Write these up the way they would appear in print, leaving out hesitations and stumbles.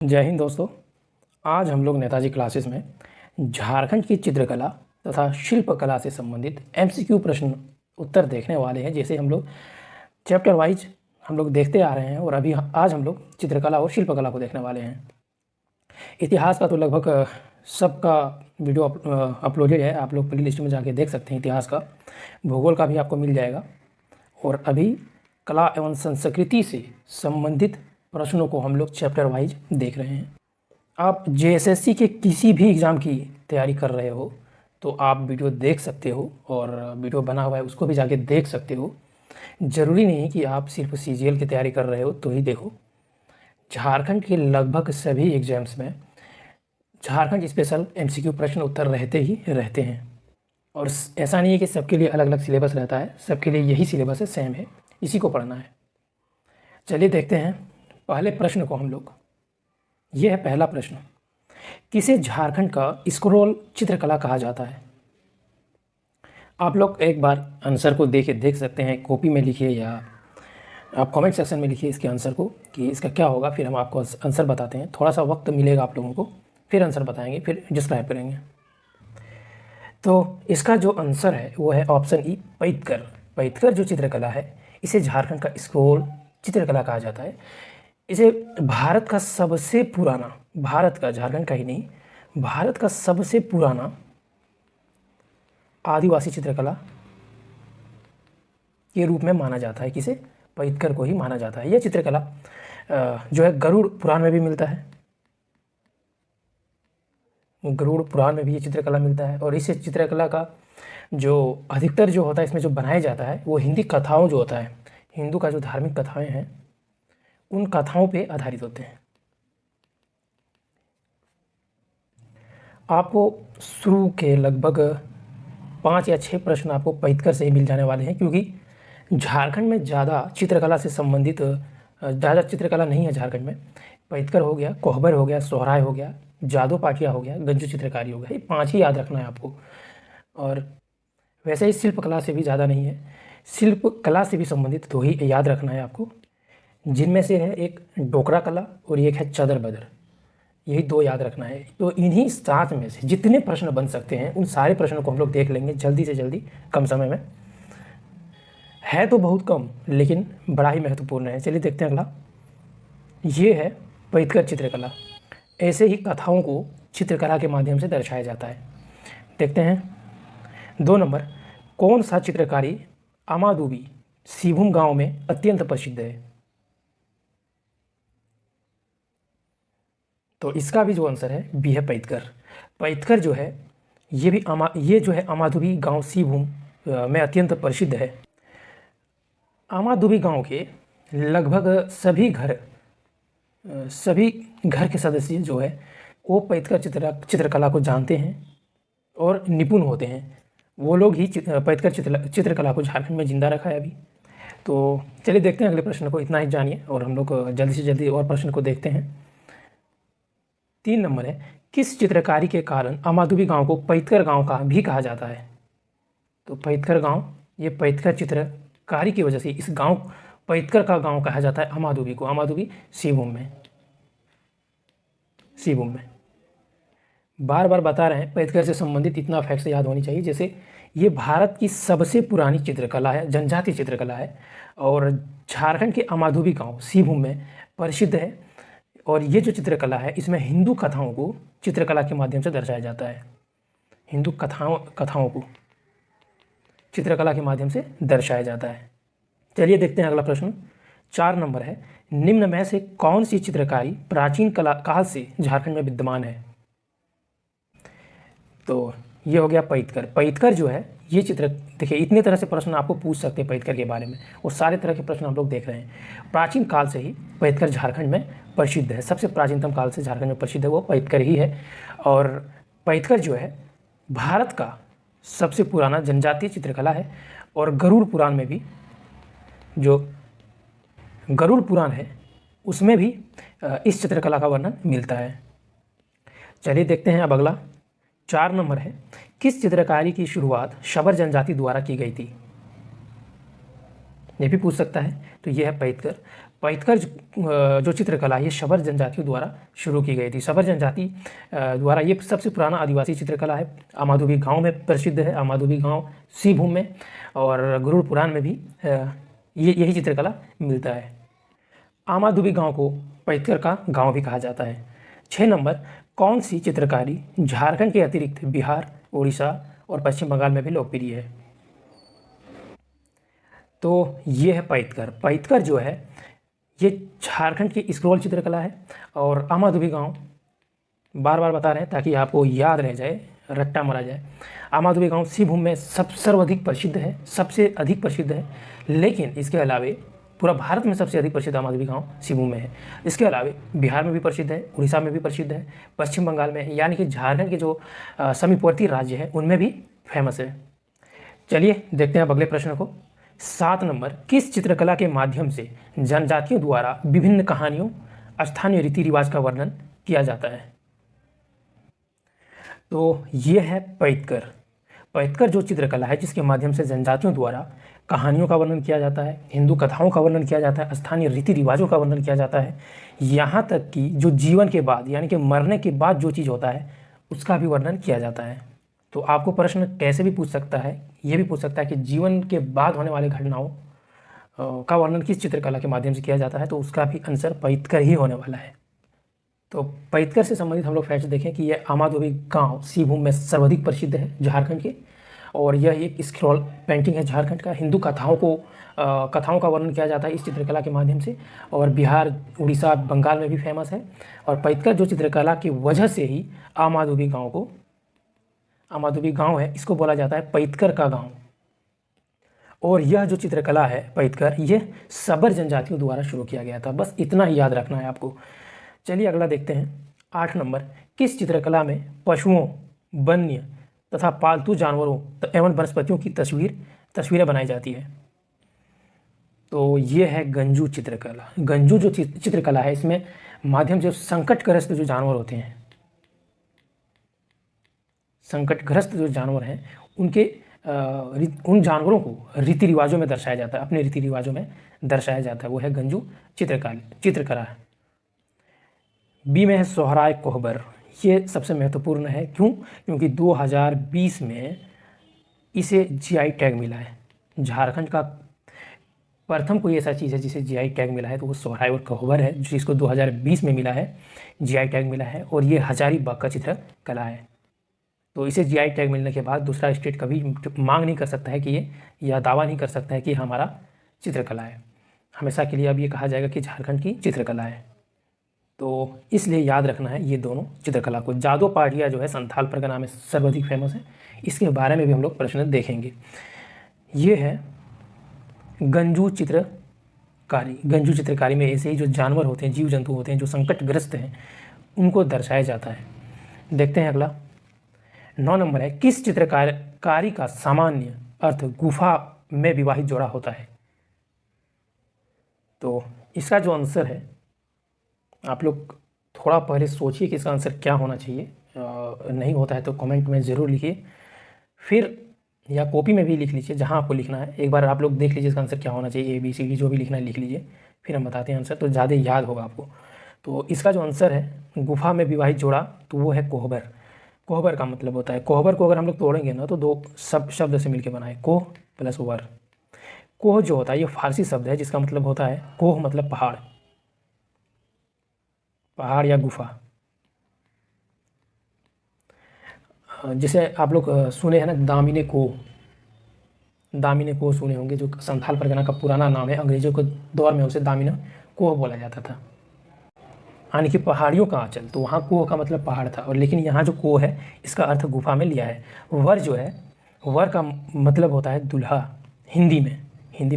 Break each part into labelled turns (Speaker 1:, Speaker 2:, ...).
Speaker 1: जय हिंद दोस्तों। आज हम लोग नेताजी क्लासेस में झारखंड की चित्रकला तथा शिल्पकला से संबंधित एमसीक्यू प्रश्न उत्तर देखने वाले हैं। जैसे हम लोग चैप्टर वाइज हम लोग देखते आ रहे हैं और अभी आज हम लोग चित्रकला और शिल्पकला को देखने वाले हैं। इतिहास का तो लगभग सबका वीडियो अपलोडेड है, आप लोग प्ले लिस्ट में जाके देख सकते हैं। इतिहास का, भूगोल का भी आपको मिल जाएगा। और अभी कला एवं संस्कृति से संबंधित प्रश्नों को हम लोग चैप्टर वाइज देख रहे हैं। आप जेएसएससी के किसी भी एग्ज़ाम की तैयारी कर रहे हो तो आप वीडियो देख सकते हो, और वीडियो बना हुआ है उसको भी जाके देख सकते हो। ज़रूरी नहीं कि आप सिर्फ सीजीएल की तैयारी कर रहे हो तो ही देखो। झारखंड के लगभग सभी एग्ज़ाम्स में झारखंड स्पेशल एमसीक्यू प्रश्न उत्तर रहते ही रहते हैं। और ऐसा नहीं है कि सबके लिए अलग अलग सिलेबस रहता है, सबके लिए यही सिलेबस है, सेम है, इसी को पढ़ना है। चलिए देखते हैं पहले प्रश्न को हम लोग। ये है पहला प्रश्न, किसे झारखंड का स्क्रोल चित्रकला कहा जाता है? आप लोग एक बार आंसर को देख सकते हैं, कॉपी में लिखिए या आप कमेंट सेक्शन में लिखिए इसके आंसर को कि इसका क्या होगा, फिर हम आपको आंसर बताते हैं। थोड़ा सा वक्त मिलेगा आप लोगों को, फिर आंसर बताएंगे, फिर डिस्क्राइब करेंगे। तो इसका जो आंसर है वो है ऑप्शन ई, पैतकर। पैतकर जो चित्रकला है इसे झारखंड का स्क्रोल चित्रकला कहा जाता है। इसे भारत का सबसे पुराना, भारत का, झारखंड का ही नहीं, भारत का सबसे पुराना आदिवासी चित्रकला के रूप में माना जाता है। किसे? पैतकर को ही माना जाता है। यह चित्रकला जो है गरुड़ पुराण में भी मिलता है, गरुड़ पुराण में भी ये चित्रकला मिलता है। और इस चित्रकला का जो अधिकतर जो होता है इसमें जो बनाया जाता है वो हिंदी कथाओं जो होता है, हिंदू का जो धार्मिक कथाएं हैं उन कथाओं पे आधारित होते हैं। आपको शुरू के लगभग 5 या 6 प्रश्न आपको पैतकर से ही मिल जाने वाले हैं, क्योंकि झारखंड में ज़्यादा चित्रकला से संबंधित ज़्यादा चित्रकला नहीं है झारखंड में। पैतकर हो गया, कोहबर हो गया, सोहराय हो गया, जादू पाटिया हो गया, गंजू चित्रकारी हो गया, ये 5 ही याद रखना है आपको। और वैसे ही शिल्पकला से भी ज़्यादा नहीं है, शिल्पकला से भी संबंधित 2 ही याद रखना है आपको, जिनमें से है एक डोकरा कला और एक है चदर बदर। यही 2 याद रखना है। तो इन्हीं 7 में से जितने प्रश्न बन सकते हैं उन सारे प्रश्नों को हम लोग देख लेंगे जल्दी से जल्दी, कम समय में। है तो बहुत कम लेकिन बड़ा ही महत्वपूर्ण है। चलिए देखते हैं अगला। ये है पैतकर चित्रकला। ऐसे ही कथाओं को चित्रकला के माध्यम से दर्शाया जाता है। देखते हैं 2 नंबर, कौन सा चित्रकारी अमादुबी सिभूम गांव में अत्यंत प्रसिद्ध है? तो इसका भी जो आंसर है बी है पैतकर। पैतकर जो है ये जो है अमादुबी गांव सिभूम में अत्यंत प्रसिद्ध है। अमादुबी गांव के लगभग सभी घर के सदस्य जो है वो पैतकर चित्रकला को जानते हैं और निपुण होते हैं। वो लोग ही पैतकर चित्रकला को झारखंड में जिंदा रखा है अभी। तो चलिए देखते हैं अगले प्रश्न को, इतना ही जानिए और हम लोग जल्दी से जल्दी और प्रश्न को देखते हैं। 3 नंबर है, किस चित्रकारी के कारण अमादुबी गांव को पैतकर गांव का भी कहा जाता है? तो पैतकर गांव, ये पैतकर चित्रकारी की वजह से इस गांव पैतकर का गांव कहा जाता है अमादुबी को। अमादुबी सिभूम में बार बार बता रहे हैं, पैतकर से संबंधित इतना फैक्ट याद होनी चाहिए। जैसे ये भारत की सबसे पुरानी चित्रकला है, जनजातीय चित्रकला है, और झारखंड के अमादुबी गांव सिभूम में प्रसिद्ध है। और ये जो चित्रकला है इसमें हिंदू कथाओं को चित्रकला के माध्यम से दर्शाया जाता है। हिंदू कथाओं को चित्रकला के माध्यम से दर्शाया जाता है। चलिए देखते हैं अगला प्रश्न। 4 नंबर है, निम्न में से कौन सी चित्रकारी प्राचीन कला काल से झारखंड में विद्यमान है? तो ये हो गया पैतकर। पैतकर जो है ये चित्र, देखिए इतने तरह से प्रश्न आपको पूछ सकते हैं पैतकर के बारे में, और सारे तरह के प्रश्न हम लोग देख रहे हैं। प्राचीन काल से ही पैतकर झारखंड में प्रसिद्ध है, सबसे प्राचीनतम काल से झारखंड में प्रसिद्ध है वो पैतकर ही है। और पैतकर जो है भारत का सबसे पुराना जनजातीय चित्रकला है। और गरुड़ पुराण में भी, जो गरुड़ पुराण है उसमें भी इस चित्रकला का वर्णन मिलता है। चलिए देखते हैं अब अगला। 4 नंबर है, किस चित्रकारी की शुरुआत शबर जनजाति द्वारा की गई थी? ये भी पूछ सकता है। तो यह है पैतकर। पैतकर जो चित्रकला ये शबर जनजातियों द्वारा शुरू की गई थी। शबर जनजाति द्वारा ये सबसे पुराना आदिवासी चित्रकला है। अमाधुबी गांव में प्रसिद्ध है। अमाधुबी गांव सिंहभूम में और गरुड़ पुराण में भी यही चित्रकला मिलता है। अमाधुबी गांव को पैतकर का गांव भी कहा जाता है। 6 नंबर, कौन सी चित्रकारी झारखंड के अतिरिक्त बिहार, उड़ीसा और पश्चिम बंगाल में भी लोकप्रिय है? तो ये है पैतकर। पैतकर जो है ये झारखंड की स्क्रॉल चित्रकला है। और अमाधुबी गांव बार बार बता रहे हैं ताकि आपको याद रह जाए, रट्टा मारा जाए। अमाधुबी गांव सिंहभूम में सर्वाधिक प्रसिद्ध है, सबसे अधिक प्रसिद्ध है। लेकिन इसके अलावे पूरा भारत में सबसे अधिक प्रसिद्ध अमाधुबी गांव सिंहभूम में है। इसके अलावे बिहार में भी प्रसिद्ध है, उड़ीसा में भी प्रसिद्ध है, पश्चिम बंगाल में, यानी कि झारखंड के जो समीपवर्ती राज्य है उनमें भी फेमस है। चलिए देखते हैं अब अगले प्रश्न को। 7 नंबर, किस चित्रकला के माध्यम से जनजातियों द्वारा विभिन्न कहानियों, स्थानीय रीति रिवाज का वर्णन किया जाता है? तो ये है पैतकर। पैतकर जो चित्रकला है जिसके माध्यम से जनजातियों द्वारा कहानियों का वर्णन किया जाता है, हिंदू कथाओं का वर्णन किया जाता है, स्थानीय रीति रिवाजों का वर्णन किया जाता है, यहाँ तक कि जो जीवन के बाद यानी कि मरने के बाद जो चीज़ होता है उसका भी वर्णन किया जाता है। तो आपको प्रश्न कैसे भी पूछ सकता है, ये भी पूछ सकता है कि जीवन के बाद होने वाली घटनाओं का वर्णन किस चित्रकला के माध्यम से किया जाता है, तो उसका भी आंसर पैतकर ही होने वाला है। तो पैतकर से संबंधित हम लोग फैक्ट देखें कि यह अमाधुबी गांव सिंहभूम में सर्वाधिक प्रसिद्ध है झारखंड के। और यह एक स्क्रॉल पेंटिंग है झारखंड का। हिंदू कथाओं का वर्णन किया जाता है इस चित्रकला के माध्यम से। और बिहार, उड़ीसा, बंगाल में भी फेमस है। और पैतकर जो चित्रकला की वजह से ही अमाधुबी गांव है, इसको बोला जाता है पैतकर का गांव। और यह जो चित्रकला है पैतकर, ये शबर जनजातियों द्वारा शुरू किया गया था। बस इतना ही याद रखना है आपको। चलिए अगला देखते हैं। 8 नंबर, किस चित्रकला में पशुओं, वन्य तथा पालतू जानवरों एवं वनस्पतियों की तस्वीरें बनाई जाती है? तो ये है गंजू चित्रकला। गंजू जो चित्रकला है इसमें माध्यम से संकटग्रस्त जो जानवर होते हैं, संकटग्रस्त जो जानवर हैं उन जानवरों को रीति रिवाजों में दर्शाया जाता है, अपने रीति रिवाजों में दर्शाया जाता है। वो है गंजू चित्रकला। बी में है सोहराय कोहबर। ये सबसे महत्वपूर्ण है। क्योंकि 2020 में इसे जीआई टैग मिला है। झारखंड का प्रथम कोई ऐसा चीज़ है जिसे जीआई टैग मिला है तो वो सोहराय और कोहबर है, जिसको 2020 में मिला है, जीआई टैग मिला है। और ये हजारीबाग का चित्रकला है। तो इसे जीआई टैग मिलने के बाद दूसरा स्टेट कभी मांग नहीं कर सकता है कि ये, या दावा नहीं कर सकता है कि हमारा चित्रकला है। हमेशा के लिए अब ये कहा जाएगा कि झारखंड की चित्रकला है। तो इसलिए याद रखना है ये दोनों चित्रकला को। जादो पाटिया जो है संथाल परगना में सर्वाधिक फेमस है, इसके बारे में भी हम लोग प्रश्न देखेंगे। ये है गंजू चित्रकारी। गंजू चित्रकारी में ऐसे ही जो जानवर होते हैं, जीव जंतु होते हैं जो संकटग्रस्त हैं, उनको दर्शाया जाता है। देखते हैं अगला। 9 नंबर है, किस चित्रकारी का सामान्य अर्थ गुफा में विवाहित जोड़ा होता है? तो इसका जो आंसर है, आप लोग थोड़ा पहले सोचिए कि इसका आंसर क्या होना चाहिए। नहीं होता है तो कमेंट में ज़रूर लिखिए, फिर या कॉपी में भी लिख लीजिए जहां आपको लिखना है। एक बार आप लोग देख लीजिए इसका आंसर क्या होना चाहिए, ABCD जो भी लिखना है लिख लीजिए, फिर हम बताते हैं आंसर, तो ज़्यादा याद होगा आपको। तो इसका जो आंसर है गुफा में विवाहित जोड़ा, तो वो है कोहबर। कोहबर का मतलब होता है, कोहबर को अगर हम लोग तोड़ेंगे ना तो दो शब्द से मिलकर बना है, कोह प्लस वर। कोह जो होता है ये फारसी शब्द है जिसका मतलब होता है, कोह मतलब पहाड़, पहाड़ या गुफा। जैसे आप लोग सुने हैं ना दामिनी कोह सुने होंगे, जो संथाल परगना का पुराना नाम है। अंग्रेजों के दौर में उसे दामिनी कोह बोला जाता था, यानी कि पहाड़ियों का आंचल। तो वहाँ कोह का मतलब पहाड़ था, और लेकिन यहाँ जो कोह है इसका अर्थ गुफा में लिया है। वर जो है, वर का मतलब होता है दूल्हा। हिंदी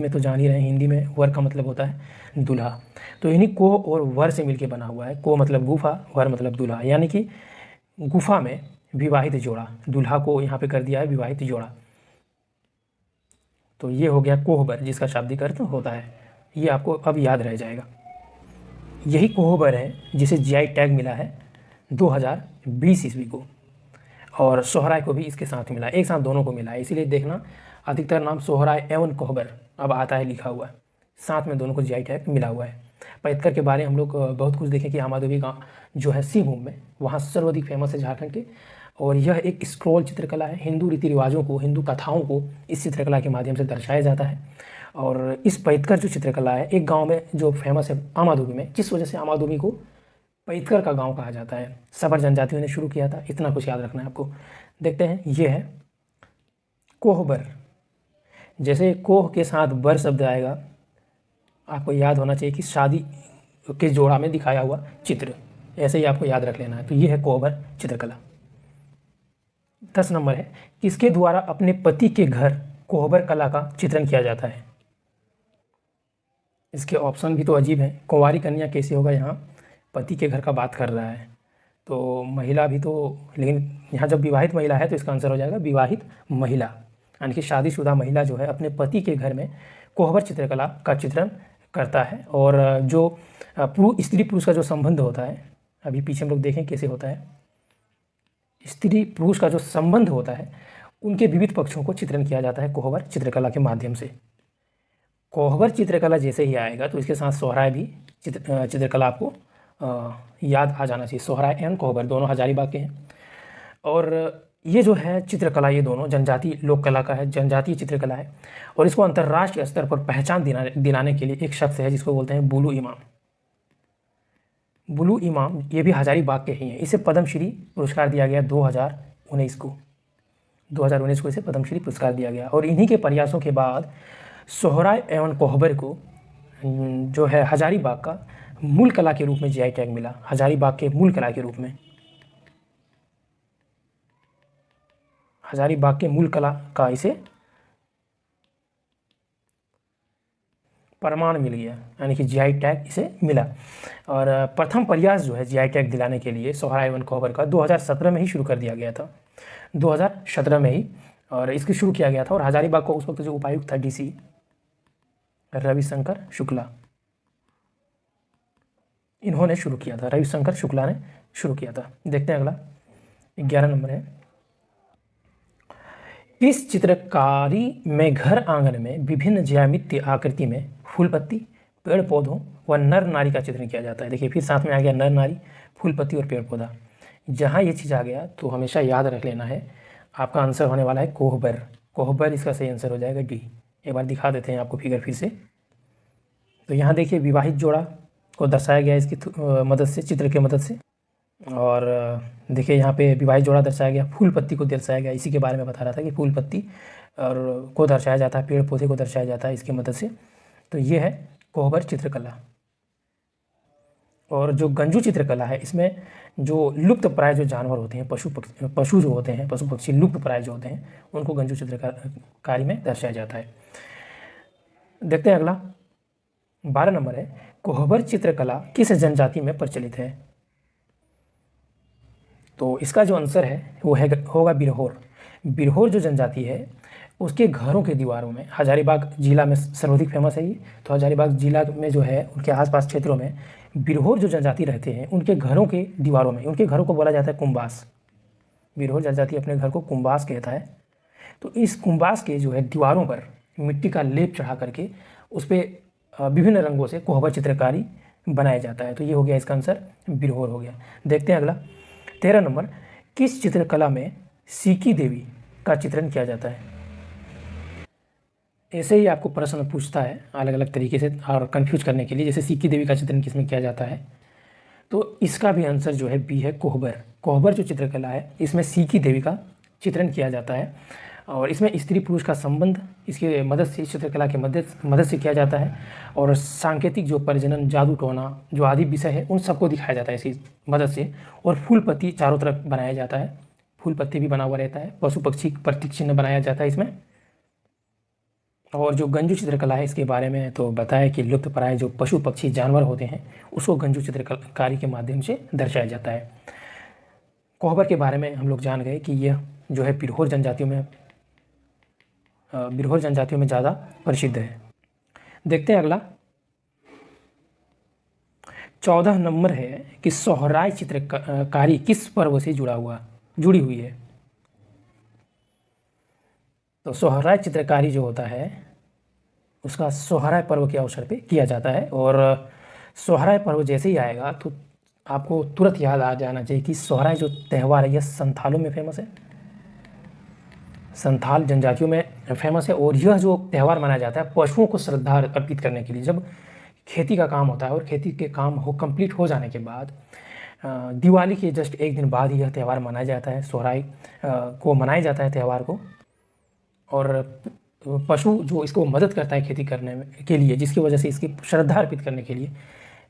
Speaker 1: में तो जान ही रहे हैं, हिंदी में वर का मतलब होता है दूल्हा। तो इन्हीं कोह और वर से मिलके बना हुआ है। कोह मतलब गुफा, वर मतलब दूल्हा, यानी कि गुफा में विवाहित जोड़ा। दूल्हा को यहाँ पे कर दिया है विवाहित जोड़ा। तो ये हो गया कोहबर, जिसका शाब्दिक अर्थ होता है। ये आपको अब याद रह जाएगा। यही कोहबर है जिसे जीआई टैग मिला है 2020 ईस्वी को, और सोहराय को भी इसके साथ मिला, एक साथ दोनों को मिला है। इसीलिए देखना अधिकतर नाम सोहराय एवं कोहबर अब आता है लिखा हुआ है, साथ में दोनों को जीआई टैग मिला हुआ है। पैतकर के बारे में हम लोग बहुत कुछ देखें कि आमादोबी गाँव जो है सिंहभूम में, वहाँ सर्वाधिक फेमस है झारखंड के। और यह एक स्क्रॉल चित्रकला है। हिंदू रीति रिवाजों को, हिंदू कथाओं को इस चित्रकला के माध्यम से दर्शाया जाता है। और इस पैतकर जो चित्रकला है, एक गांव में जो फेमस है आमादोबी में, जिस वजह से आमादोबी को पैतकर का गांव कहा जाता है। सबर जनजातियों ने शुरू किया था, इतना कुछ याद रखना है आपको। देखते हैं, ये है कोहबर। जैसे कोह के साथ बर शब्द आएगा, आपको याद होना चाहिए कि शादी के जोड़ा में दिखाया हुआ चित्र, ऐसे ही आपको याद रख लेना है। तो ये है कोहबर चित्रकला। 10 नंबर है, किसके द्वारा अपने पति के घर कोहबर कला का चित्रण किया जाता है? इसके ऑप्शन भी तो अजीब हैं। कुंवारी कन्या कैसे होगा, यहाँ पति के घर का बात कर रहा है, तो महिला भी तो, लेकिन यहाँ जब विवाहित महिला है तो इसका आंसर हो जाएगा विवाहित महिला, यानी कि शादीशुदा महिला जो है अपने पति के घर में कोहबर चित्रकला का चित्रण करता है। और जो स्त्री पुरुष का जो संबंध होता है, अभी पीछे हम लोग देखें कैसे होता है, स्त्री पुरुष का जो संबंध होता है उनके विविध पक्षों को चित्रण किया जाता है कोहबर चित्रकला के माध्यम से। कोहबर चित्रकला जैसे ही आएगा तो इसके साथ सोहराय भी चित्रकला आपको याद आ जाना चाहिए। सोहराय एवं कोहबर दोनों हजारीबाग के हैं। और ये जो है चित्रकला, ये दोनों जनजातीय लोक कला का है, जनजातीय चित्रकला है। और इसको अंतर्राष्ट्रीय स्तर पर पहचान दिलाने के लिए एक शख्स है जिसको बोलते हैं बुलू इमाम। बुलू इमाम ये भी हजारीबाग के ही हैं। इसे पद्मश्री पुरस्कार दिया गया 2019 को। 2019 को इसे पद्मश्री पुरस्कार दिया गया। और इन्हीं के प्रयासों के बाद सोहराय एवं कोहबर को जो है हजारीबाग का मूल कला के रूप में जीआई टैग मिला। हजारीबाग के मूल कला के रूप में, हजारीबाग के मूल कला का इसे प्रमाण मिल गया, यानी कि जीआई टैग इसे मिला। और प्रथम प्रयास जो है जीआई टैग दिलाने के लिए सोहराय एवं कोहबर का 2017 में ही शुरू कर दिया गया था, 2017 में ही और इसकी शुरू किया गया था। और हजारीबाग को उस वक्त जो उपायुक्त था डीसी रविशंकर शुक्ला, इन्होंने शुरू किया था, रविशंकर शुक्ला ने शुरू किया था। देखते हैं अगला 11 नंबर है, इस चित्रकारी में घर आंगन में विभिन्न ज्यामितीय आकृति में फूल पत्ती, पेड़ पौधों व नर नारी का चित्रण किया जाता है। देखिए फिर साथ में आ गया नर नारी, फूल पत्ती और पेड़ पौधा। जहाँ ये चीज़ आ गया तो हमेशा याद रख लेना है, आपका आंसर होने वाला है कोहबर। कोहबर इसका सही आंसर हो जाएगा डी। एक बार दिखा देते हैं आपको फिगर फिर से। तो यहाँ देखिए विवाहित जोड़ा को दर्शाया गया इसकी मदद से, चित्र की मदद से। और देखिए यहाँ पे विवाहित जोड़ा दर्शाया गया, फूल पत्ती को दर्शाया गया, इसी के बारे में बता रहा था कि फूल पत्ती और को दर्शाया जाता है, पेड़ पौधे को दर्शाया जाता है इसकी मदद से। तो ये है कोहबर चित्रकला। और जो गंजू चित्रकला है, इसमें जो लुप्त प्राय जो जानवर होते हैं, पशु जो होते हैं, पशु पक्षी लुप्त प्राय जो होते हैं, उनको गंजू चित्रकारी में दर्शाया जाता है। देखते हैं अगला 12 नंबर है, कोहबर चित्रकला किस जनजाति में प्रचलित है? तो इसका जो आंसर है वो होगा बिरहोर। बिरहोर जो जनजाति है उसके घरों के दीवारों में, हजारीबाग जिला में सर्वाधिक फेमस है ये। तो हजारीबाग जिला में जो है उनके आसपास क्षेत्रों में बिरहोर जो जनजाति रहते हैं, उनके घरों के दीवारों में, उनके घरों को बोला जाता है कुंबास। बिरहोर जनजाति अपने घर को कुंबास कहता है। तो इस कुंबास के जो है दीवारों पर मिट्टी का लेप चढ़ा करके उस पर विभिन्न रंगों से कोहबर चित्रकारी बनाया जाता है। तो ये हो गया इसका आंसर, बिरहोर हो गया। देखते हैं अगला 13 नंबर, किस चित्रकला में सीकी देवी का चित्रण किया जाता है? ऐसे ही आपको प्रश्न पूछता है अलग अलग तरीके से और कंफ्यूज करने के लिए, जैसे सीकी देवी का चित्रण किसमें किया जाता है? तो इसका भी आंसर जो है बी है, कोहबर। कोहबर जो चित्रकला है इसमें सीकी देवी का चित्रण किया जाता है। और इसमें स्त्री पुरुष का संबंध इसकी मदद से, चित्रकला की मदद से किया जाता है। और सांकेतिक जो प्रजनन, जादू टोना जो आदि विषय है उन सबको दिखाया जाता है इसकी मदद से। और फूल पत्ती चारों तरफ बनाया जाता है, फूल पत्ती भी बना हुआ रहता है, पशु पक्षी प्रतीक चिन्ह बनाया जाता है इसमें। और जो गंजू चित्रकला है इसके बारे में तो बताया कि लुप्त प्राय जो पशु पक्षी जानवर होते हैं उसको गंजू चित्रकारी के माध्यम से दर्शाया जाता है। कोहबर के बारे में हम लोग जान गए कि यह जो है बिरहोर जनजातियों में ज़्यादा प्रसिद्ध है। देखते हैं अगला 14 नंबर है कि सोहराय चित्रकारी किस पर्व से जुड़ी हुई है? तो सोहराय चित्रकारी जो होता है उसका सोहराय पर्व के अवसर पे किया जाता है। और सोहराय पर्व जैसे ही आएगा तो आपको तुरंत याद आ जाना चाहिए कि सोहराय जो त्यौहार है यह संथालों में फेमस है, संथाल जनजातियों में फेमस है। और यह जो त्यौहार मनाया जाता है पशुओं को श्रद्धा अर्पित करने के लिए। जब खेती का काम होता है और खेती के काम कंप्लीट हो जाने के बाद दिवाली के जस्ट एक दिन बाद ही यह त्यौहार मनाया जाता है, सोहराय को मनाया जाता है त्यौहार को। और पशु जो इसको मदद करता है खेती करने में के लिए, जिसकी वजह से इसकी श्रद्धा अर्पित करने के लिए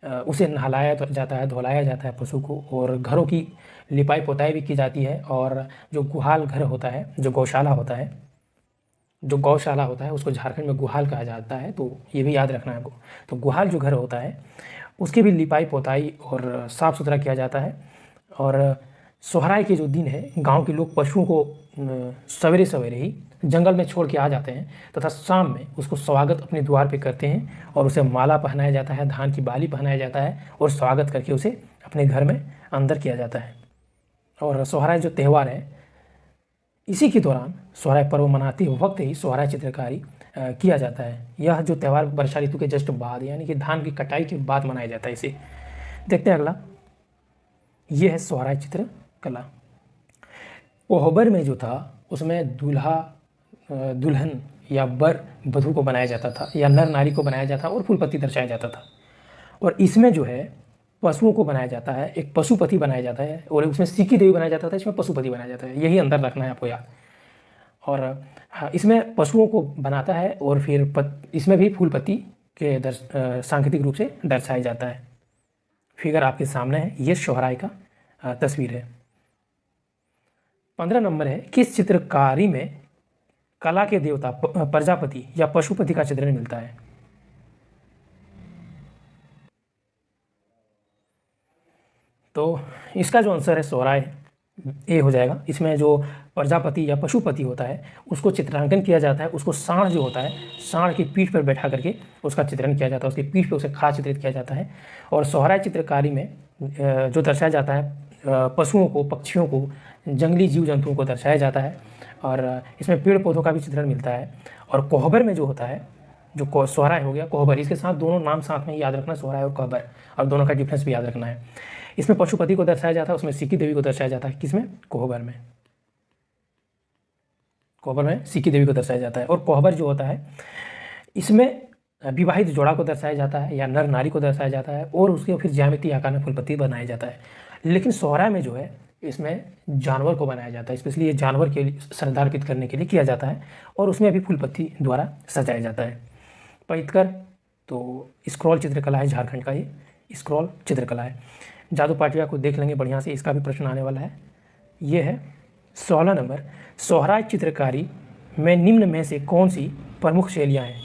Speaker 1: उसे नहलाया जाता है, धुलाया जाता है पशु को, और घरों की लिपाई पोताई भी की जाती है। और जो गुहाल घर होता है, जो गौशाला होता है, जो गौशाला होता है उसको झारखंड में गुहाल कहा जाता है, तो ये भी याद रखना है आपको। तो गुहाल जो घर होता है उसकी भी लिपाई पोताई और साफ़ सुथरा किया जाता है। और सोहराय के जो दिन है गांव के लोग पशुओं को सवेरे सवेरे ही जंगल में छोड़ के आ जाते हैं तथा शाम में उसको स्वागत अपने द्वार पे करते हैं और उसे माला पहनाया जाता है, धान की बाली पहनाया जाता है और स्वागत करके उसे अपने घर में अंदर किया जाता है। और सोहराय जो त्यौहार है इसी के दौरान सोहराय पर्व मनाते वक्त ही सोहराय चित्रकारी किया जाता है। यह जो त्यौहार वर्षा ऋतु के जस्ट बाद यानी कि धान की कटाई के बाद मनाया जाता है इसे। देखते हैं अगला, ये है सोहराय चित्रकला। कोहबर में जो था उसमें दूल्हा दुल्हन या वर वधू को बनाया जाता था या नर नारी को बनाया जाता और फूलपत्ती दर्शाया जाता था। और इसमें जो है पशुओं को बनाया जाता है, एक पशुपति बनाया जाता है, और उसमें सिक्की देवी बनाया जाता था, इसमें पशुपति बनाया जाता है। यही अंतर रखना है आपको याद। और हाँ, इसमें पशुओं को बनाता है और फिर इसमें भी फूलपत्ती के सांकेतिक रूप से दर्शाया जाता है। फिगर आपके सामने है, ये सोहराय का तस्वीर है। 15 नंबर है, किस चित्रकारी में कला के देवता प्रजापति या पशुपति का चित्रण मिलता है? तो इसका जो आंसर है सोहराय ए हो जाएगा। इसमें जो प्रजापति या पशुपति होता है उसको चित्रांकन किया जाता है। उसको सांड जो होता है, सांड की पीठ पर बैठा करके उसका चित्रण किया जाता है, उसकी पीठ पे उसे खड़ा चित्रित किया जाता है। और सोहराय चित्रकारी में जो दर्शाया जाता है पशुओं को, पक्षियों को, जंगली जीव जंतुओं को दर्शाया जाता है। और इसमें पेड़ पौधों का भी चित्रण मिलता है। और कोहबर में जो होता है, जो सोहराय हो गया कोहबर, इसके साथ दोनों नाम साथ में याद रखना, सोहराय और कोहबर, और दोनों का डिफरेंस भी याद रखना है। इसमें पशुपति को दर्शाया जाता है, उसमें सिक्की देवी को दर्शाया जाता है। किसमें? कोहबर में। कोहबर में सिक्की देवी को दर्शाया जाता है। और कोहबर जो होता है इसमें विवाहित जोड़ा को दर्शाया जाता है या नर नारी को दर्शाया जाता है, और उसके फिर ज्यामितीय आकार में फूलपत्ती बनाया जाता है। लेकिन सोहराय में जो है इसमें जानवर को बनाया जाता है, स्पेशली ये जानवर के लिए श्रद्धा अर्पित करने के लिए किया जाता है, और उसमें भी फूलपत्ती द्वारा सजाया जाता है। पैतकर तो स्क्रॉल चित्रकला है, झारखंड का ये स्क्रॉल चित्रकला है। जादू पाटिया को देख लेंगे बढ़िया से, इसका भी प्रश्न आने वाला है। ये है 16 नंबर, सोहराय चित्रकारी में निम्न में से कौन सी प्रमुख शैलियाँ हैं?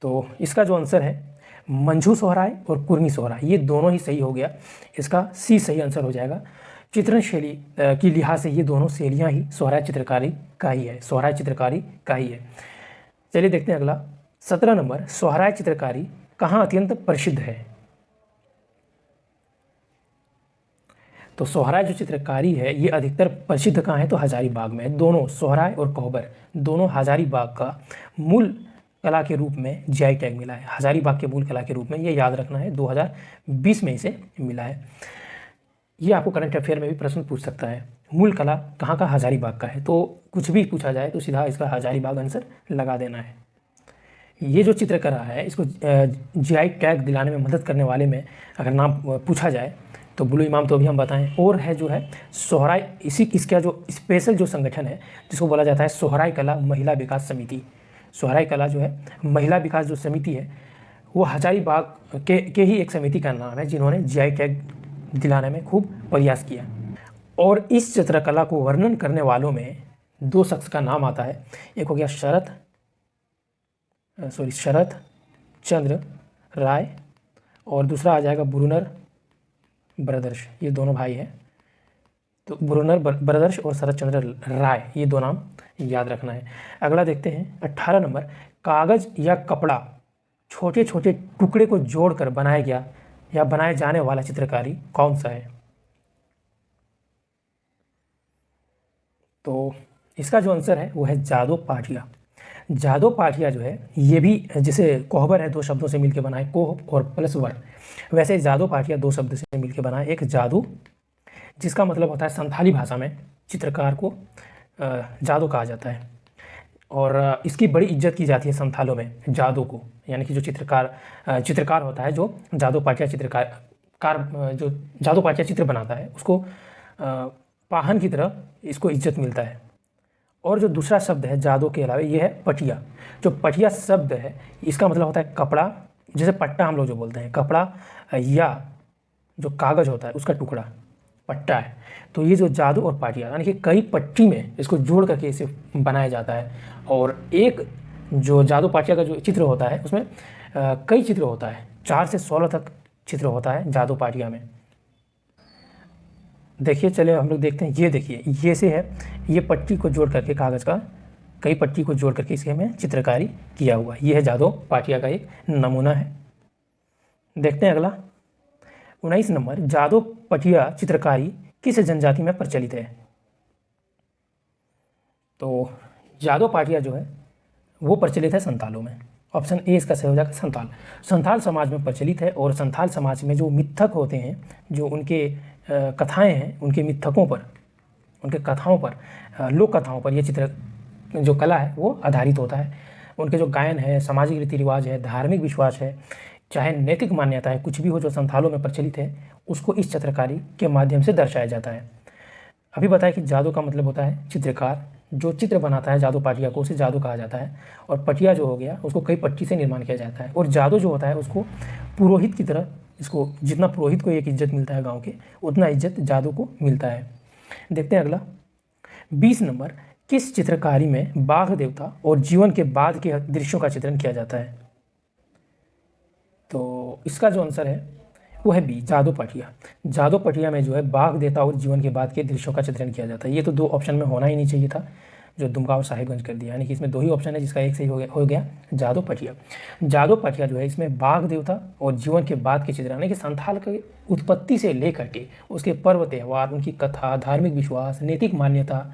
Speaker 1: तो इसका जो आंसर है मंझू सोहराय और कुर्मी सोहराय, ये दोनों ही सही हो गया। इसका सी सही आंसर हो जाएगा। चित्रण शैली की लिहाज से ये दोनों शैलियाँ ही सोहराय चित्रकारी का ही है, सोहराय चित्रकारी का ही है। चलिए देखते हैं अगला, 17 नंबर, सोहराय चित्रकारी कहाँ अत्यंत प्रसिद्ध है? तो सोहराय जो चित्रकारी है ये अधिकतर प्रसिद्ध कहाँ है? तो हजारीबाग में। दोनों सोहराय और कोहबर दोनों हजारीबाग का मूल कला के रूप में जीआई टैग मिला है। हजारीबाग के मूल कला के रूप में, ये याद रखना है, 2020 में इसे मिला है। ये आपको करंट अफेयर में भी प्रश्न पूछ सकता है, मूल कला कहाँ का? हजारीबाग का है। तो कुछ भी पूछा जाए तो सीधा इसका हजारीबाग आंसर लगा देना है। ये जो चित्रकला है इसको जीआई टैग दिलाने में मदद करने वाले में अगर नाम पूछा जाए तो बुलु इमाम तो अभी हम बताएं, और है जो है सोहराय, इसका जो स्पेशल जो संगठन है जिसको बोला जाता है सोहराय कला महिला विकास समिति। सोहराय कला जो है महिला विकास जो समिति है वो हजारीबाग के ही एक समिति का नाम है जिन्होंने जीआई टैग दिलाने में खूब प्रयास किया। और इस चित्रकला को वर्णन करने वालों में 2 शख्स का नाम आता है। एक हो गया शरत चंद्र राय, और दूसरा आ जाएगा ब्रूनर ब्रदर्स। ये दोनों भाई हैं। तो ब्रूनर ब्रदर्स और शरत चंद्र राय, ये 2 नाम याद रखना है। अगला देखते हैं 18 नंबर, कागज़ या कपड़ा छोटे छोटे टुकड़े को जोड़कर बनाया गया या बनाए जाने वाला चित्रकारी कौन सा है? तो इसका जो आंसर है वो है जादू पाटिया। जादो पाठिया जो है ये भी जैसे कोहबर है दो शब्दों से मिलकर बना है, कोह और प्लस वर, वैसे जादो पाठिया दो शब्द से मिलकर बना है एक जादू, जिसका मतलब होता है संथाली भाषा में चित्रकार को जादू कहा जाता है। और इसकी बड़ी इज्जत की जाती है संथालों में जादू को, यानी कि जो चित्रकार होता है, जो जादू पाठिया जो जादू पाठिया चित्र बनाता है उसको पाहन की तरह इसको इज्जत मिलता है। और जो दूसरा शब्द है जादू के अलावा ये है पटिया। जो पटिया शब्द है इसका मतलब होता है कपड़ा, जैसे पट्टा हम लोग जो बोलते हैं, कपड़ा या जो कागज़ होता है उसका टुकड़ा पट्टा है। तो ये जो जादू और पाटिया यानी कि कई पट्टी में इसको जोड़ करके इसे बनाया जाता है। और एक जो जादू पाटिया का जो चित्र होता है उसमें कई चित्र होता है, 4 से 16 तक चित्र होता है जादू पाटिया में। देखिए चलिए हम लोग देखते हैं, ये देखिए ये से है, ये पट्टी को जोड़ करके कागज़ का कई पट्टी को जोड़ करके इसके में चित्रकारी किया हुआ, ये है जादू पाटिया का एक नमूना है। देखते हैं अगला 19 नंबर, जादू पाटिया चित्रकारी किस जनजाति में प्रचलित है? तो जादू पाटिया जो है वो प्रचलित है संथालों में। ऑप्शन ए इसका सही हो जाएगा, संथाल। संथाल समाज में प्रचलित है। और संथाल समाज में जो मिथक होते हैं, जो उनके कथाएं हैं, उनके मिथकों पर, उनके कथाओं पर, लोक कथाओं पर ये चित्र जो कला है वो आधारित होता है। उनके जो गायन है, सामाजिक रीति रिवाज है, धार्मिक विश्वास है, चाहे नैतिक मान्यता है, कुछ भी हो जो संथालों में प्रचलित है उसको इस चित्रकारी के माध्यम से दर्शाया जाता है। अभी बताया कि जादू का मतलब होता है चित्रकार, जो चित्र बनाता है जादू पाटिया को उसे जादू कहा जाता है। और पटिया जो हो गया उसको कई पट्टी से निर्माण किया जाता है। और जादू जो होता है उसको पुरोहित की तरह, इसको जितना पुरोहित को एक इज्जत मिलता है गाँव के, उतना इज्जत जादू को मिलता है। देखते हैं अगला 20 नंबर, किस चित्रकारी में बाघ देवता और जीवन के बाद के दृश्यों का चित्रण किया जाता है? तो इसका जो आंसर है वो है बी, जादू पाटिया। जादू पाटिया में जो है बाघ देवता और जीवन के बाद के दृश्यों का चित्रण किया जाता है। ये तो 2 ऑप्शन में होना ही नहीं चाहिए था, जो दुमका और साहिबगंज कर दिया, यानी कि इसमें 2 ही ऑप्शन है जिसका एक सही हो गया जादू पाटिया। जादू पाटिया जो है इसमें बाघ देवता और जीवन के बाद के चित्रण, यानी कि संथाल की उत्पत्ति से लेकर के उसके पर्व त्यौहार, उनकी कथा, धार्मिक विश्वास, नैतिक मान्यता,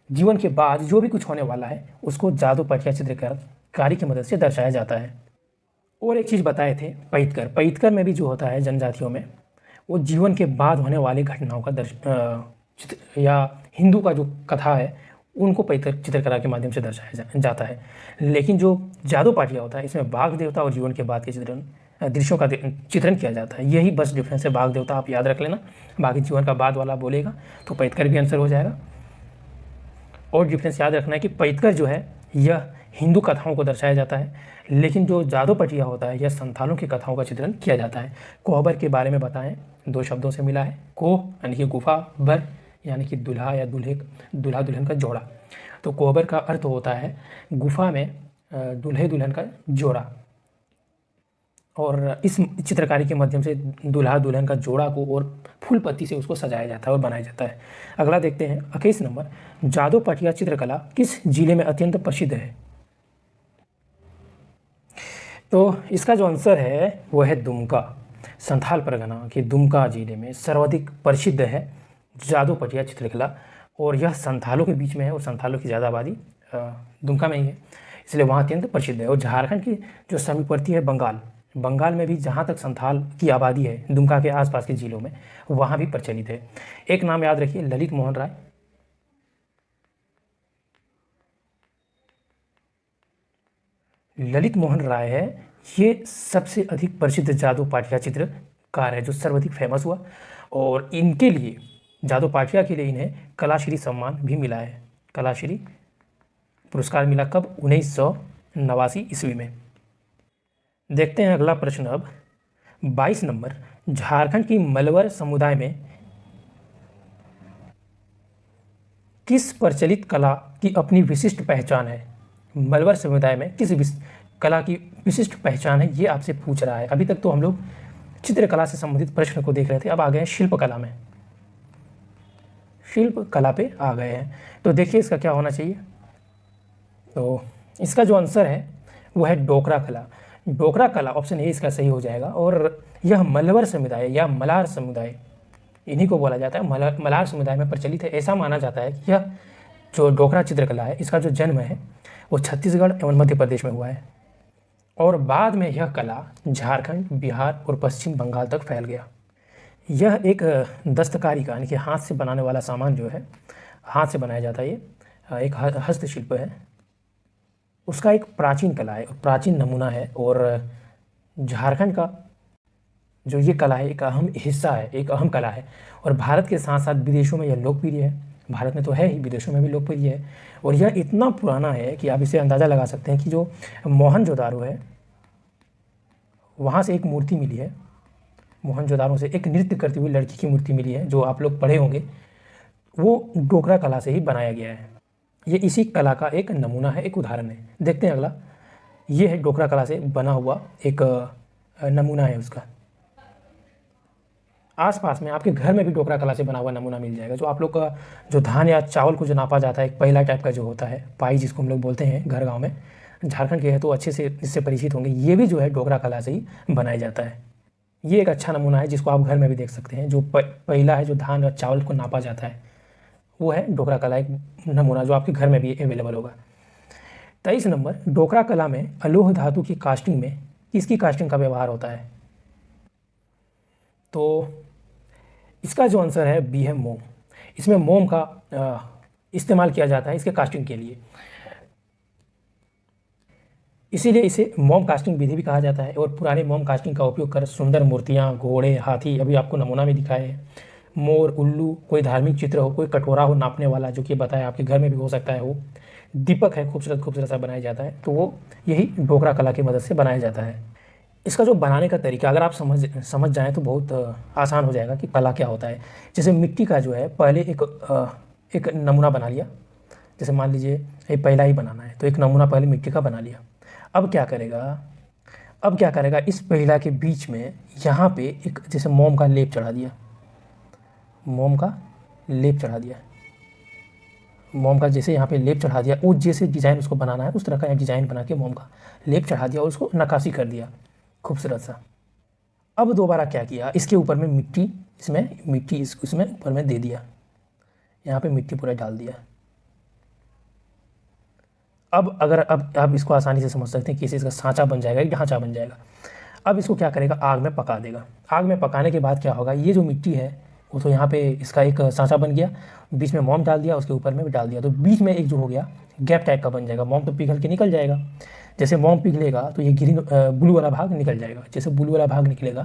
Speaker 1: जीवन के बाद जो भी कुछ होने वाला है उसको जादू पाटिया चित्रकारी की मदद से दर्शाया जाता है। और एक चीज़ बताए थे पैतकर, पैतकर में भी जो होता है जनजातियों में, वो जीवन के बाद होने वाली घटनाओं का चित्र, या हिंदू का जो कथा है उनको पैतकर चित्रकला के माध्यम से दर्शाया जाता है। लेकिन जो जादू पाटिया होता है इसमें बाघ देवता और जीवन के बाद के दृश्यों का चित्रण किया जाता है। यही बस डिफरेंस है। बाघ देवता आप याद रख लेना, बाकी जीवन का बाद वाला बोलेगा तो पैतकर भी आंसर हो जाएगा। और डिफरेंस याद रखना है कि पैतकर जो है यह हिंदू कथाओं को दर्शाया जाता है, लेकिन जो जादू पाटिया होता है यह संथालों की कथाओं का चित्रण किया जाता है। कोहबर के बारे में बताएं, 2 शब्दों से मिला है, कोह यानी कि गुफा, बर यानी कि दूल्हा या दूल्हा दुल्हन का जोड़ा। तो कोहबर का अर्थ होता है गुफा में दूल्हे दुल्हन का जोड़ा। और इस चित्रकारी के माध्यम से दूल्हा दुल्हन का जोड़ा को और फूल पत्ती से उसको सजाया जाता है और बनाया जाता है। अगला देखते हैं 21 नंबर, जादू पाटिया चित्रकला किस जिले में अत्यंत प्रसिद्ध है? तो इसका जो आंसर है वो है दुमका। संथाल परगना के दुमका जिले में सर्वाधिक प्रसिद्ध है जादू पाटिया चित्रकला। और यह संथालों के बीच में है और संथालों की ज़्यादा आबादी दुमका में ही है, इसलिए वहाँ अत्यंत प्रसिद्ध है। और झारखंड की जो समीपवर्ती है बंगाल में भी जहाँ तक संथाल की आबादी है दुमका के आसपास के जिलों में, वहाँ भी प्रचलित है। एक नाम याद रखिए, ललित मोहन राय। ललित मोहन राय है, ये सबसे अधिक प्रसिद्ध जादू पाटिया चित्रकार है जो सर्वाधिक फेमस हुआ। और इनके लिए, जादू पाटिया के लिए इन्हें कलाश्री सम्मान भी मिला है। कलाश्री पुरस्कार मिला कब? 1989 ईस्वी में। देखते हैं अगला प्रश्न अब 22 नंबर, झारखंड की मलवर समुदाय में किस प्रचलित कला की अपनी विशिष्ट पहचान है? मलवर समुदाय में किस कला की विशिष्ट पहचान है, ये आपसे पूछ रहा है। अभी तक तो हम लोग चित्रकला से संबंधित प्रश्न को देख रहे थे, अब आ गए हैं शिल्पकला में। शिल्प कला पे आ गए हैं, तो देखिए इसका क्या होना चाहिए। तो इसका जो आंसर है वो है डोकरा कला। डोकरा कला ऑप्शन ए इसका सही हो जाएगा। और यह मलवर समुदाय या मलार समुदाय, इन्हीं को बोला जाता है, मलार समुदाय में प्रचलित है। ऐसा माना जाता है कि यह जो डोकरा चित्रकला है इसका जो जन्म है वो छत्तीसगढ़ एवं मध्य प्रदेश में हुआ है और बाद में यह कला झारखंड, बिहार और पश्चिम बंगाल तक फैल गया। यह एक दस्तकारी का यानी कि हाथ से बनाने वाला सामान जो है, हाथ से बनाया जाता है, ये एक हस्तशिल्प है, उसका एक प्राचीन कला है, प्राचीन नमूना है। और झारखंड का जो ये कला है एक अहम हिस्सा है, एक अहम कला है और भारत के साथ साथ विदेशों में यह लोकप्रिय है। भारत में तो है ही, विदेशों में भी लोकप्रिय है और यह इतना पुराना है कि आप इसे अंदाज़ा लगा सकते हैं कि जो मोहनजोदारो है वहाँ से एक मूर्ति मिली है, मोहनजोदारो से एक नृत्य करती हुई लड़की की मूर्ति मिली है जो आप लोग पढ़े होंगे, वो डोकरा कला से ही बनाया गया है। ये इसी कला का एक नमूना है, एक उदाहरण है। देखते हैं अगला, ये है डोकरा कला से बना हुआ एक नमूना है उसका। आसपास में आपके घर में भी डोकरा कला से बना हुआ नमूना मिल जाएगा। जो आप लोग का जो धान या चावल को जो नापा जाता है, एक पहला टाइप का जो होता है, पाई जिसको हम लोग बोलते हैं घर गांव में, झारखंड के हैं तो अच्छे से इससे परिचित होंगे। ये भी जो है डोकरा कला से ही बनाया जाता है। ये एक अच्छा नमूना है जिसको आप घर में भी देख सकते हैं। जो पहला है जो धान और चावल को नापा जाता है वो है डोकरा कला, एक नमूना जो आपके घर में भी अवेलेबल होगा। 23 नंबर, डोकरा कला में अलोह धातु की कास्टिंग में किसकी कास्टिंग का व्यवहार होता है? तो इसका जो आंसर है बी है मोम। इसमें मोम का इस्तेमाल किया जाता है इसके कास्टिंग के लिए, इसीलिए इसे मोम कास्टिंग विधि भी कहा जाता है। और पुराने मोम कास्टिंग का उपयोग कर सुंदर मूर्तियाँ, घोड़े, हाथी, अभी आपको नमूना में दिखाए हैं, मोर, उल्लू, कोई धार्मिक चित्र हो, कोई कटोरा हो नापने वाला, जो कि बताया आपके घर में भी हो सकता है, वो दीपक है खूबसूरत खूबसूरत सा बनाया जाता है, तो वो यही डोकरा कला की मदद से बनाया जाता है। इसका जो बनाने का तरीका अगर आप समझ जाएँ तो बहुत आसान हो जाएगा कि कला क्या होता है। जैसे मिट्टी का जो है पहले एक नमूना बना लिया, जैसे मान लीजिए ये पहला ही बनाना है तो एक नमूना पहले मिट्टी का बना लिया। अब क्या करेगा, इस पहला के बीच में यहाँ पे एक जैसे मोम का लेप चढ़ा दिया, मोम का जैसे यहाँ पे लेप चढ़ा दिया, वो जैसे डिज़ाइन उसको बनाना है उस तरह का डिज़ाइन बना के मोम का लेप चढ़ा दिया और उसको नक्काशी कर दिया खूबसूरत सा। अब दोबारा क्या किया, इसके ऊपर में मिट्टी इसमें ऊपर में दे दिया, यहाँ पे मिट्टी पूरा डाल दिया। अब आप इसको आसानी से समझ सकते हैं कि इसका सांचा बन जाएगा, एक ढांचा बन जाएगा। अब इसको क्या करेगा, आग में पका देगा। आग में पकाने के बाद क्या होगा, ये जो मिट्टी है वो तो यहाँ पे इसका एक सांचा बन गया, बीच में मोम डाल दिया, उसके ऊपर में भी डाल दिया, तो बीच में एक जो हो गया गैप टाइप का बन जाएगा। मोम तो पिघल के निकल जाएगा, जैसे मोम पिघलेगा तो ये ग्रीन ब्लू वाला भाग निकल जाएगा। जैसे ब्लू वाला भाग निकलेगा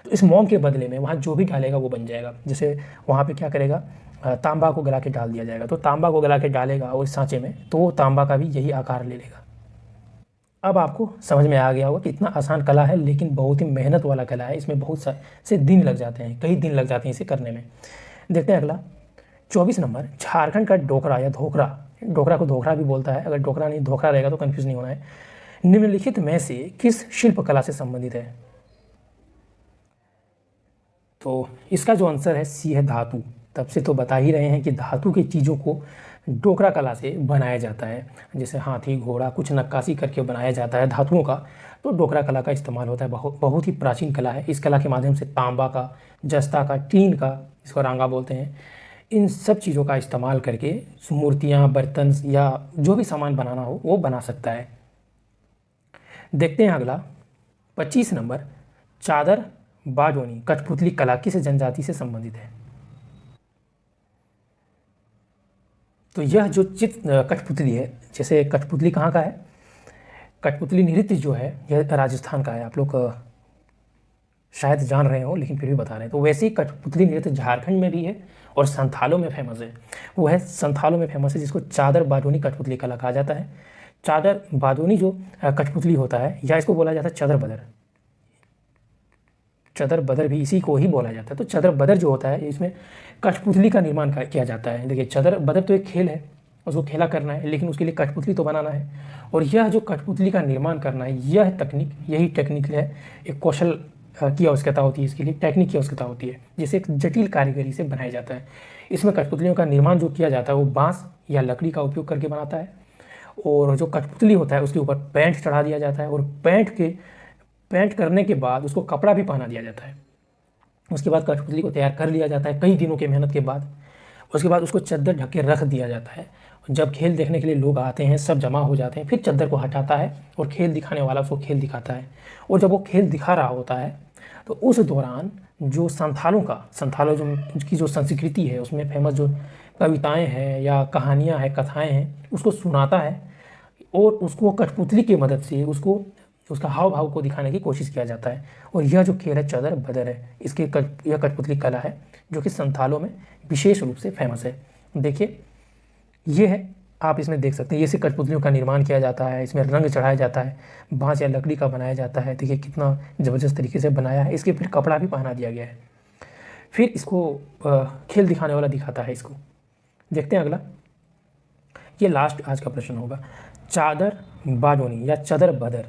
Speaker 1: तो इस मोम के बदले में वहाँ जो भी डालेगा वो बन जाएगा। जैसे वहाँ पे क्या करेगा, तांबा को गला के डाल दिया जाएगा, तो तांबा को गला के डालेगा उस सांचे में तो तांबा का भी यही आकार ले लेगा। अब आपको समझ में आ गया होगा कि इतना आसान कला है लेकिन बहुत ही मेहनत वाला कला है। इसमें बहुत से दिन लग जाते हैं, कई दिन लग जाते हैं इसे करने में। देखते हैं अगला 24 नंबर, झारखंड का डोकरा या धोकरा, डोकरा को धोकरा भी बोलता है, अगर डोकरा नहीं धोकरा रहेगा तो कन्फ्यूज़ नहीं होना है, निम्नलिखित में से किस शिल्प कला से संबंधित है? तो इसका जो आंसर है सी है धातु। तब से तो बता ही रहे हैं कि धातु की चीज़ों को डोकरा कला से बनाया जाता है। जैसे हाथी, घोड़ा, कुछ नक्काशी करके बनाया जाता है धातुओं का, तो डोकरा कला का इस्तेमाल होता है। बहुत ही प्राचीन कला है। इस कला के माध्यम से तांबा का, जस्ता का, टीन का, इसको रांगा बोलते हैं, इन सब चीज़ों का इस्तेमाल करके मूर्तियाँ, बर्तन या जो भी सामान बनाना हो वो बना सकता है। देखते हैं अगला 25 नंबर, चादर बाजोनी कठपुतली कला किस जनजाति से संबंधित है? तो यह जो कठपुतली है, जैसे कठपुतली कहाँ का है, कठपुतली नृत्य जो है यह राजस्थान का है। आप लोग शायद जान रहे हो लेकिन फिर भी बता रहे हैं। तो वैसे ही कठपुतली नृत्य झारखंड में भी है और संथालों में फेमस है। वो है संथालों में फेमस है जिसको चादर बाजोनी कठपुतली कला कहा जाता है। चादर बाजोनी जो कठपुतली होता है या इसको बोला जाता है चदर बदर, चदर बदर भी इसी को ही बोला जाता है। तो चदर बदर जो होता है इसमें कठपुतली का निर्माण किया जाता है। देखिए चदर बदर तो एक खेल है, उसको खेला करना है, लेकिन उसके लिए कठपुतली तो बनाना है। और यह जो कठपुतली का निर्माण करना है, यह तकनीक, यही टेक्निक है, एक कौशल की आवश्यकता होती है, इसके लिए टेक्निक की आवश्यकता होती है, जिसे एक जटिल कारीगरी से बनाया जाता है। इसमें कठपुतलियों का निर्माण जो किया जाता है वो बाँस या लकड़ी का उपयोग करके बनाता है। और जो कठपुतली होता है उसके ऊपर पेंट चढ़ा दिया जाता है और पेंट करने के बाद उसको कपड़ा भी पहना दिया जाता है। उसके बाद कठपुतली को तैयार कर लिया जाता है कई दिनों के मेहनत के बाद। उसके बाद उसको चद्दर ढक के रख दिया जाता है। जब खेल देखने के लिए लोग आते हैं, सब जमा हो जाते हैं, फिर चद्दर को हटाता है और खेल दिखाने वाला उसको खेल दिखाता है। और जब वो खेल दिखा रहा होता है तो उस दौरान जो संथालों जो की जो संस्कृति है, उसमें फेमस जो कविताएं हैं या कहानियां हैं, कथाएं हैं, उसको सुनाता है और उसको कठपुतली की मदद से उसको उसका हाव भाव को दिखाने की कोशिश किया जाता है। और यह जो खेल है चदर बदर है, यह कठपुतली कला है जो कि संथालों में विशेष रूप से फेमस है। देखिए ये है, आप इसमें देख सकते हैं, ये कठपुतलियों का निर्माण किया जाता है, इसमें रंग चढ़ाया जाता है, बांस या लकड़ी का बनाया जाता है। देखिए कितना ज़बरदस्त तरीके से बनाया है। इसके फिर कपड़ा भी पहना दिया गया है। फिर इसको खेल दिखाने वाला दिखाता है इसको। देखते हैं अगला, ये लास्ट आज का प्रश्न होगा। चादर बाडोनी या चदर बदर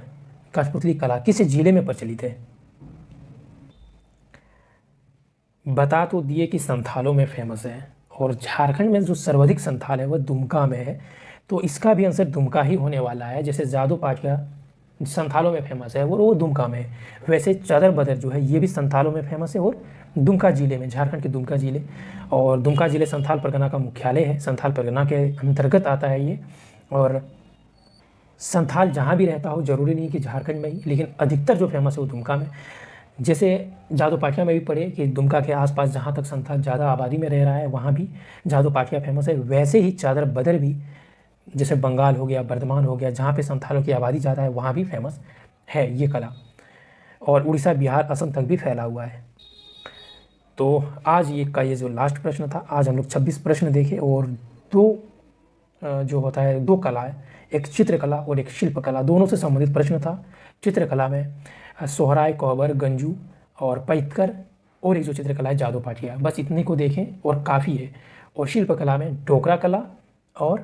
Speaker 1: कठपुतली कला किस जिले में प्रचलित है? बता तो दिए कि संथालों में फेमस है, और झारखंड में जो सर्वाधिक संथाल है वह दुमका में है, तो इसका भी आंसर दुमका ही होने वाला है। जैसे जादू पाठिया संथालों में फेमस है वो दुमका में है, वैसे चादर बदर जो है ये भी संथालों में फेमस है और दुमका जिले में, झारखंड के दुमका जिले। और दुमका जिले संथाल परगना का मुख्यालय है, संथाल परगना के अंतर्गत आता है ये। और संथाल जहाँ भी रहता हो, ज़रूरी नहीं कि झारखंड में ही, लेकिन अधिकतर जो फेमस है वो दुमका में। जैसे जादू पाठिया में भी पढ़े कि दुमका के आसपास जहाँ तक संथाल ज़्यादा आबादी में रह रहा है वहाँ भी जादू पाठिया फेमस है। वैसे ही चादर बदर भी जैसे बंगाल हो गया, बर्धमान हो गया, जहाँ पे संथालों की आबादी ज़्यादा है वहाँ भी फेमस है ये कला। और उड़ीसा, बिहार, असम तक भी फैला हुआ है। तो आज ये जो लास्ट प्रश्न था, आज हम लोग 26 प्रश्न देखे और जो होता है 2 कला है, एक चित्रकला और एक शिल्पकला, दोनों से संबंधित प्रश्न था। चित्रकला में सोहराय, कोहबर, गंजू और पैतकर, और एक जो चित्रकला है जादू पाठिया, बस इतने को देखें और काफ़ी है। और शिल्पकला में डोकरा कला और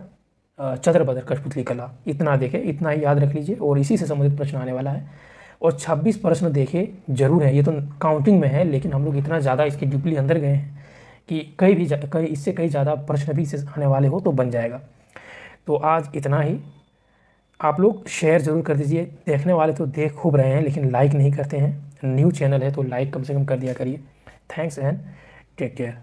Speaker 1: चदर बदर कठपुतली कला, इतना देखें, इतना ही याद रख लीजिए और इसी से संबंधित प्रश्न आने वाला है। और 26 प्रश्न देखे जरूर है, ये तो काउंटिंग में है, लेकिन हम लोग इतना ज़्यादा इसके डीपली अंदर गए हैं कि इससे कई ज़्यादा प्रश्न भी इससे आने वाले हो तो बन जाएगा। तो आज इतना ही। आप लोग शेयर ज़रूर कर दीजिए, देखने वाले तो देख खूब रहे हैं लेकिन लाइक नहीं करते हैं। न्यू चैनल है तो लाइक कम से कम कर दिया करिए। Thanks and take care.